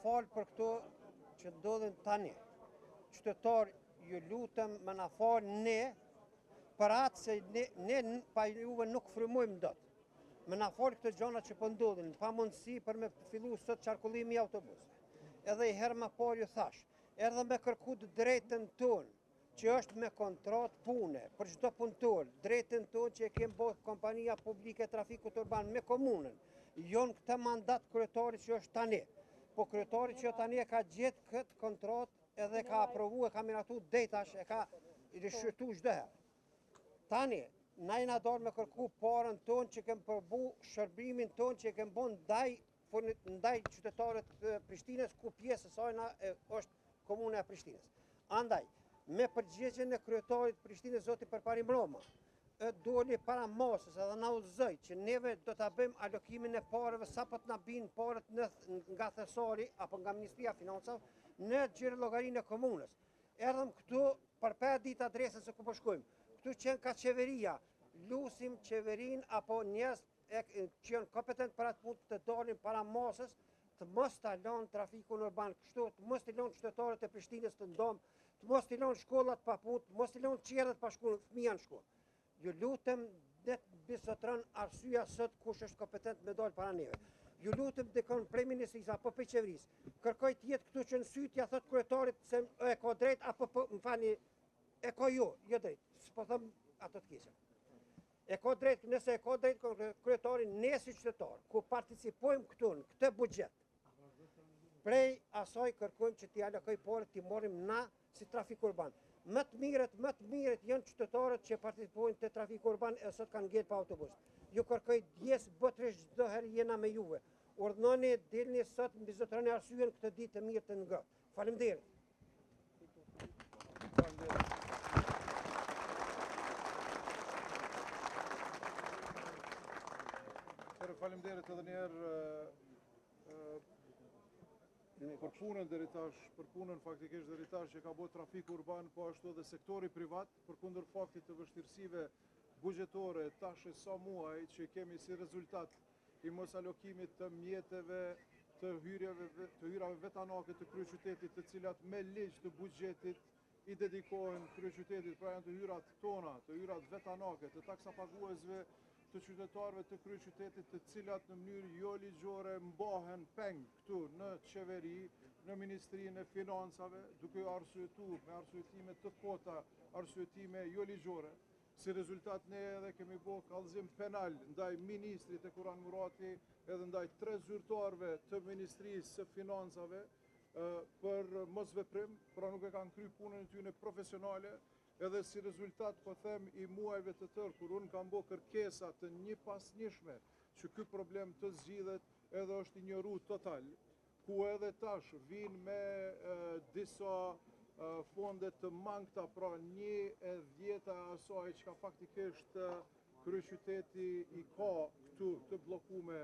falë për këto që ndodhin tani. Qytetar, ju lutem më na falë ne, për atë se ne pa juve nuk frymojmë dot. Më na falë këto gjëra që po ndodhin, pa mundësi për me fillu sot qarkullimi i autobusëve. Edhe i herë më parë ju thash, edhe me kërku të drejtën tonë, që është me kontratë pune, për çdo punëtor, drejtën tonë që e kemë bërë kompania publike trafikut urban me komunën, jo në këtë mandat kryetari që është tani. Po kryetari që tani e ka gjetë këtë kontratë edhe ka aprovu, e ka miratu dejtash, e ka rishqyrtu çdo herë. Tani, na jena dorë me kërku parën tonë që kemë përbu shërbimin tonë që kemë bon ndaj qytetarët Prishtinës, ku pjesë sajna është komune e Prishtinës. Andaj, me përgjigjen e kryetarit Prishtinës, zoti Përparim Roma, doli para masës edhe na udhëzoi që neve do ta bëjmë alokimin e parëve sapo të na binë parët nga thesari apo nga Ministria e Financave në gjirë llogarinë e komunës. Erdhëm këtu për 5 ditë adresën se ku po shkojmë. Këtu qenë ka qeveria, lusim qeverin apo njerëz që janë kompetent për atë punë të dalin para masës, të mos ta lënë trafikun urban kështu, të mos të lënë qytetarët e Prishtinës të ndomë, të mos të lënë shkollat pa punë, të mos të lënë qerët pa shkollë, fëmija në shkollë. Ju lutem ne bisotron arsyeja sot kush është kompetent me dalë para neve. Ju lutem dikon prej ministrisë apo prej qeverisë. Kërkoj të jetë këtu që në syt ja thot kryetarit se e ka drejt apo më falni e ka jo drejt. S'po them ato të keqja. E ka drejt, nëse e ka drejt kryetari, ne si qytetar, ku participojmë këtu në këtë buxhet. Prej asaj kërkojmë që t'i alokoj parë, t'i marrim na si trafik urban. Më të mirët janë qytetarët që participojnë te trafiku urban e sot kanë ngel pa autobus. Ju kërkoj djes botërisht çdo herë jena me juve. Urdhnoni dilni sot mbi zotroni arsyen këtë ditë të mirë të ngrohtë. Faleminderit. Faleminderit edhe një herë për punën deri tash, për punën faktikisht deri tash që ka bërë trafiku urban, po ashtu edhe sektori privat, përkundër faktit të vështirësive buxhetore tash e sa muaj që kemi si rezultat i mos alokimit të mjeteve, të hyrave vetanake të kryeqytetit, të cilat me ligj të buxhetit i dedikohen kryeqytetit, pra janë të hyrat tona, të hyrat vetanake, të taksapaguesve, të qytetarëve të kryeqytetit, të cilat në mënyrë jo ligjore mbahen peng këtu në qeveri, në Ministrinë e Financave, duke arsyetuar me arsyetime të kota, arsyetime jo ligjore. Si rezultat ne edhe kemi bërë kallëzim penal ndaj ministrit e Kuran Murati edhe ndaj 3 zyrtarëve të Ministrisë së Financave për mosveprim, pra nuk e kanë kryer punën e tyre profesionale. Edhe si rezultat, po them, i muajve të tërë, kur unë kam bërë kërkesa të njëpasnjëshme që ky problem të zgjidhet, edhe është injoru total, ku edhe tash vinë me disa fonde të mangta, pra 1/10 asaj që ka faktikisht kryeqyteti i ka këtu të bllokume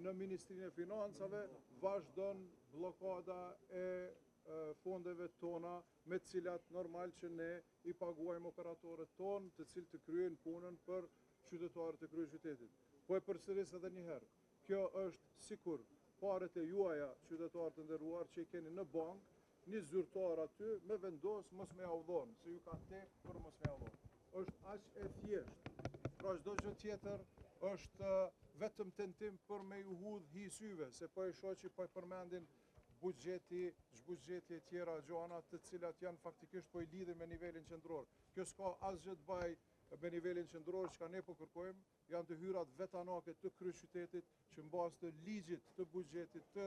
në Ministrinë e Financave, vazhdon bllokada e fondeve tona me cilat normal që ne i paguajmë operatorët tonë të cilët të kryejnë punën për qytetarët e kryeqytetit. Po e përsëris edhe një herë, kjo është sikur paret e juaja qytetarët e nderuar që i keni në bank, një zyrtar aty me vendos mos me audhon, se ju ka tek për mos me audhon. Është aq e thjeshtë. Pra çdo gjë tjetër është vetëm tentim për me ju hudh hi syve, se po e shoh që po e përmendin buxheti e tjera gjona të cilat janë faktikisht po i lidhin me nivelin qendror. Kjo s'ka asgjë të bëjë me nivelin qendror, çka ne po kërkojmë, janë të hyrat vetanake të kryeqytetit që mbas të ligjit të buxhetit të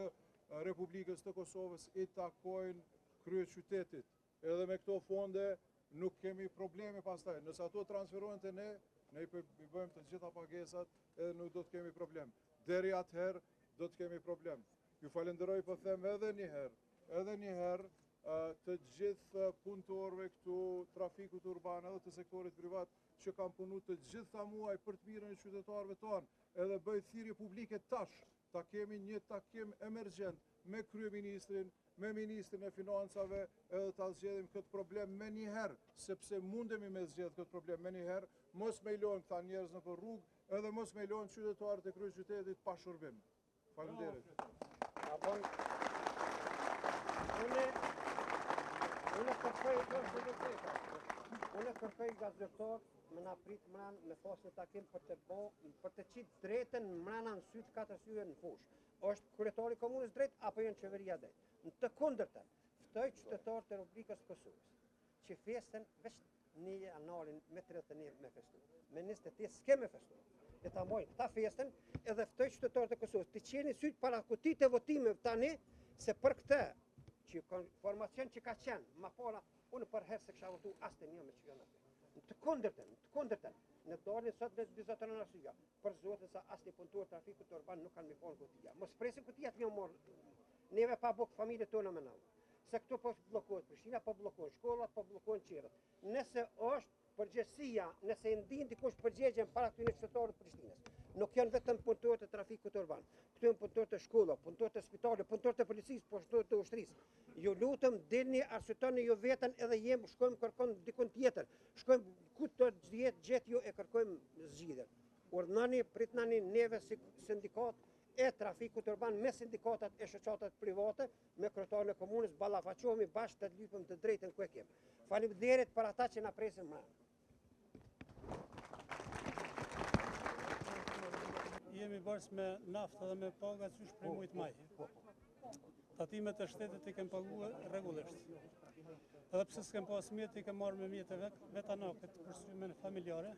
Republikës të Kosovës i takojnë kryeqytetit. Edhe me këto fonde nuk kemi probleme pastaj. Nëse ato transferohen te ne i bëjmë të gjitha pagesat edhe nuk do të kemi problem. Deri atëherë do të kemi problem. Ju falenderoj po them edhe një herë të gjithë punëtorëve këtu trafikut urban edhe të sektorit privat që kanë punu të gjitha muaj për të mirën e qytetarëve tonë, edhe bëj thirrje publike tash, ta kemi një takim emergjent me kryeministrin, me ministrin e Financave, edhe ta zgjedhim këtë problem me njëherë, sepse mundemi me zgjedh këtë problem me njëherë, mos me lojnë këta njerëz në për rrugë, edhe mos me lojnë qytetarët e kryeqytetit pa shërbim. Faleminderit. Unë kërkoj nga zyrtar me na prit mran me pas një takim për të qitë drejtën mrana në sytë 4 syve në fush. Është kryetari komunës drejt apo janë qeveria drejt? Në të kundërtën, ftoj qytetarët e Republikës Kosovës që festen veç 1 janarin me 31 me festu. Me 28 s'ke me festu. E ta mojnë këta festen edhe ftoj qytetarët e Kosovës të qeni sytë para kutit e votime tani se për këtë që formacion që ka qenë ma para unë për herë se kësha votu as të një me që janë atë. Në të kundërtën, në dorën sot në bizotën në arsyeja, për zotin sa as një punëtor trafikut urban nuk kanë me konë kutia. Mos presim kutia të një morë, neve pa bukë familje tonë me navë. Se këtu po blokohet Prishtina, po blokohet shkollat, po blokohet qirët. Nëse është përgjegjësia, nëse e ndin dikush përgjegjen para këtyre qytetarëve të Prishtinës, nuk janë vetëm punëtorët e trafikut urban. Këtu janë punëtorët e shkollave, punëtorët e spitalit, punëtorët e policisë, punëtorët e ushtrisë. Ju lutem dilni arsyetoni ju veten edhe shkojmë kërkon dikun tjetër. Shkojmë ku të gjetë ju e kërkojmë zgjidhje. Urdhnani, pritnani neve si sindikat e trafikut urban me sindikatat e shoqatat private, me kryetarin e komunës ballafaqohemi bashkë të lypëm të drejtën ku e kemi. Faleminderit për ata që na presin më. Jemi bërës me naftë dhe me paga qysh prej mujt maj. Tatimet e shtetit i kem paguar rregullisht. Edhe pse s'kem pas mjetë, i kem marrë me mjetë vetanake të përsyme familjare,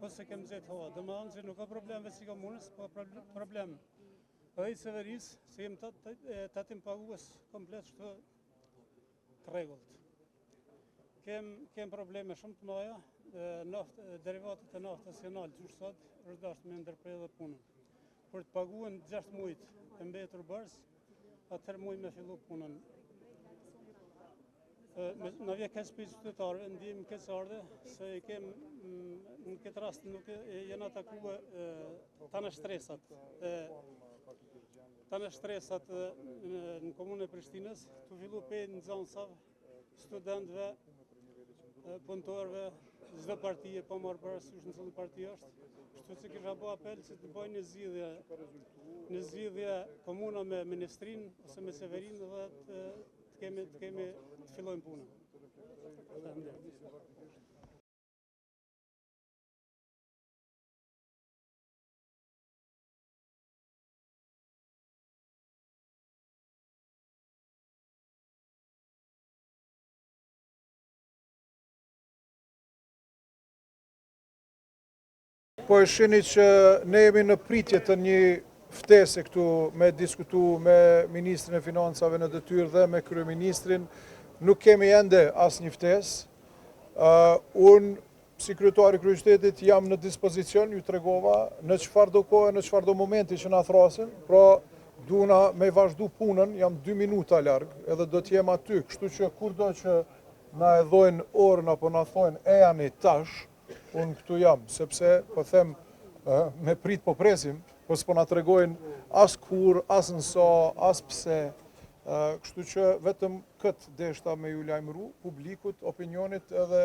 ose kem gjetë hova. Dhe më anë që nuk ka problem veç i komunës, po problem edhe i severisë, se jem tatim pagues komplet shto të rregullt. Kem probleme shumë të mëdha, derivatet e naftës nacional, qysh sot, është dashur me ndërprer dhe punën. Për të paguën 6 muajt e mbetur bërës, atëherë muaj me fillu punën. Në vje keq për qytetarëve, ndihemi keqardhë, se i kem në këtë rast nuk janë atakuar tane shtresat në komunën e Prishtinës, të fillu pe në zonësav, studentëve, punëtorëve, çdo partije po marrë parasysh në cili parti është, kështu që kisha bo apel që të bëjnë një zgjidhje komuna me ministrinë ose me qeverinë dhe të fillojmë punën. Po e shini që ne jemi në pritje të një ftese këtu me diskutu me Ministrin e Financave në detyrë dhe me Kryeministrin. Nuk kemi ende as një ftesë. Unë, si kryetari i kryeqytetit, jam në dispozicion, ju tregova, në çfarëdo kohë, në çfarëdo momenti që na thrasin, pra duna me vazhdu punën, jam 2 minuta larg, edhe do të jem aty, kështu që kurdo që na e dhojnë orën apo na thonë e jani tash, unë këtu jam, sepse po them me prit po presim, po s'po na tregojnë as kur, as nësa, as pse. Kështu që vetëm këtë deshta me ju lajmëru, publikut, opinionit edhe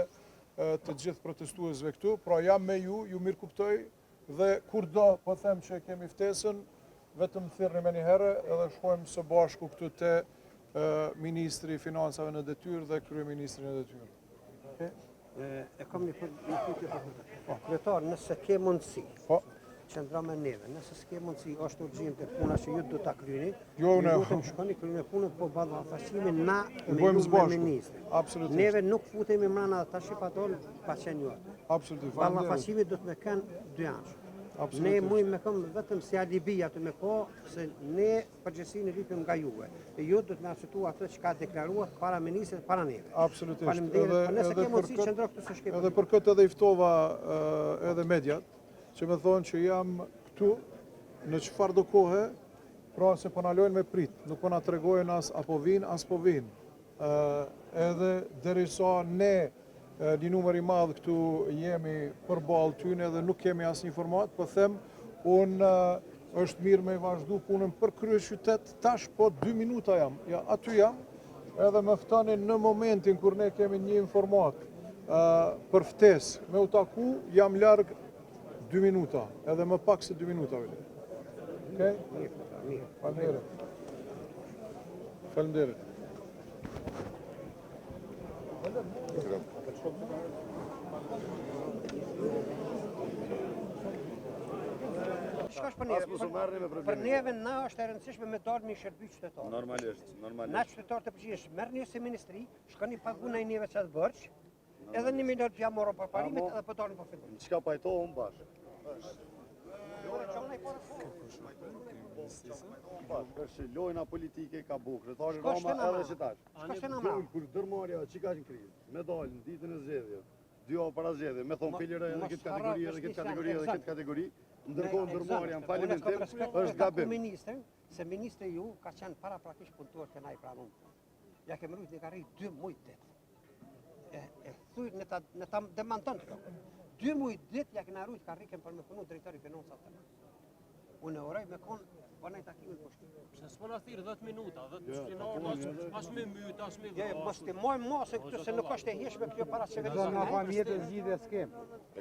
të gjithë protestuesve këtu, pra jam me ju mirë kuptoj dhe kur do po them që kemi ftesën, vetëm thirrni me një herë edhe shkojmë së bashku këtu te Ministri i Financave në detyrë dhe Kryeministri në detyrë. E kam një pyetje për këtë. Kryetar, nëse ke mundësi, qëndra me neve, nëse s'ke mundësi, është urgjente puna që ju do ta kryeni, ju lutem shkoni kryeni punën, po ballafaqimi na me ministrin. Absolutisht. Neve nuk futemi mrena tash pa dol pa qenë ju. Absolutisht. Ballafaqimi do të më kanë 2 anësh. Ne mujmë me këmë vetëm si alibi atë me po, se ne përgjësinë ripim nga juve. E ju do të me arsytu atë që ka deklaruar para ministrit, para neve. Absolutisht. Edhe për këtë edhe iftova edhe mediat, që me thonë që jam këtu në çfarëdo kohë, pra se po na lojnë me prit, nuk po na tregojnë as apo vinë, as po vinë. Edhe derisa ne një numër i madh këtu jemi përballë tyne dhe nuk kemi asnjë informat, po them, unë është mirë me vazhdu punën për kryeqytet, tash po 2 minuta jam, ja aty jam, edhe më ftoni në momentin kur ne kemi një informat për ftesë me u taku, jam larg 2 minuta, edhe më pak se 2 minuta. Okej? Faleminderit. Shka është për neve? Për neve na është e rëndësishme me dalë me shërby qytetarë. Normalisht. Na qytetarë të përgjigjesh, merrni si ministri, shkoni paguna i neve qatë bërç, edhe 1 milion t'ja morën për parimet edhe për dalën për fillim. Çka pajtohëm bashkë. Është që lojna politike ka bukë, rëtari Roma edhe që tash. Kur dërmarja që ka që në krizë, me dalë në ditën e zgjedhjeve, 2 javë para zgjedhjeve, me thonë filire edhe këtë kategori, edhe këtë kategori, edhe këtë kategori, ndërkohë dërmarja në falimentim, është gabim. Se ministri ju ka qenë para prakisht punëtor të na i pranun. Ja kemë rujt një karri 2 mujt dit. E thuj në ta demanton këto. 2 mujt dit ja kena rujt karri kemë për me punu drejtori finansat të në. Unë e oraj me konë banaj takimin për shkip. Se s'po na thirë 10 minuta, 10 shkrinar, as me myt, as me Mos të mojmë mos e këtu se nuk është e hishme kjo para qeverisë. Do në pa mjetën zgjidhje s'kem.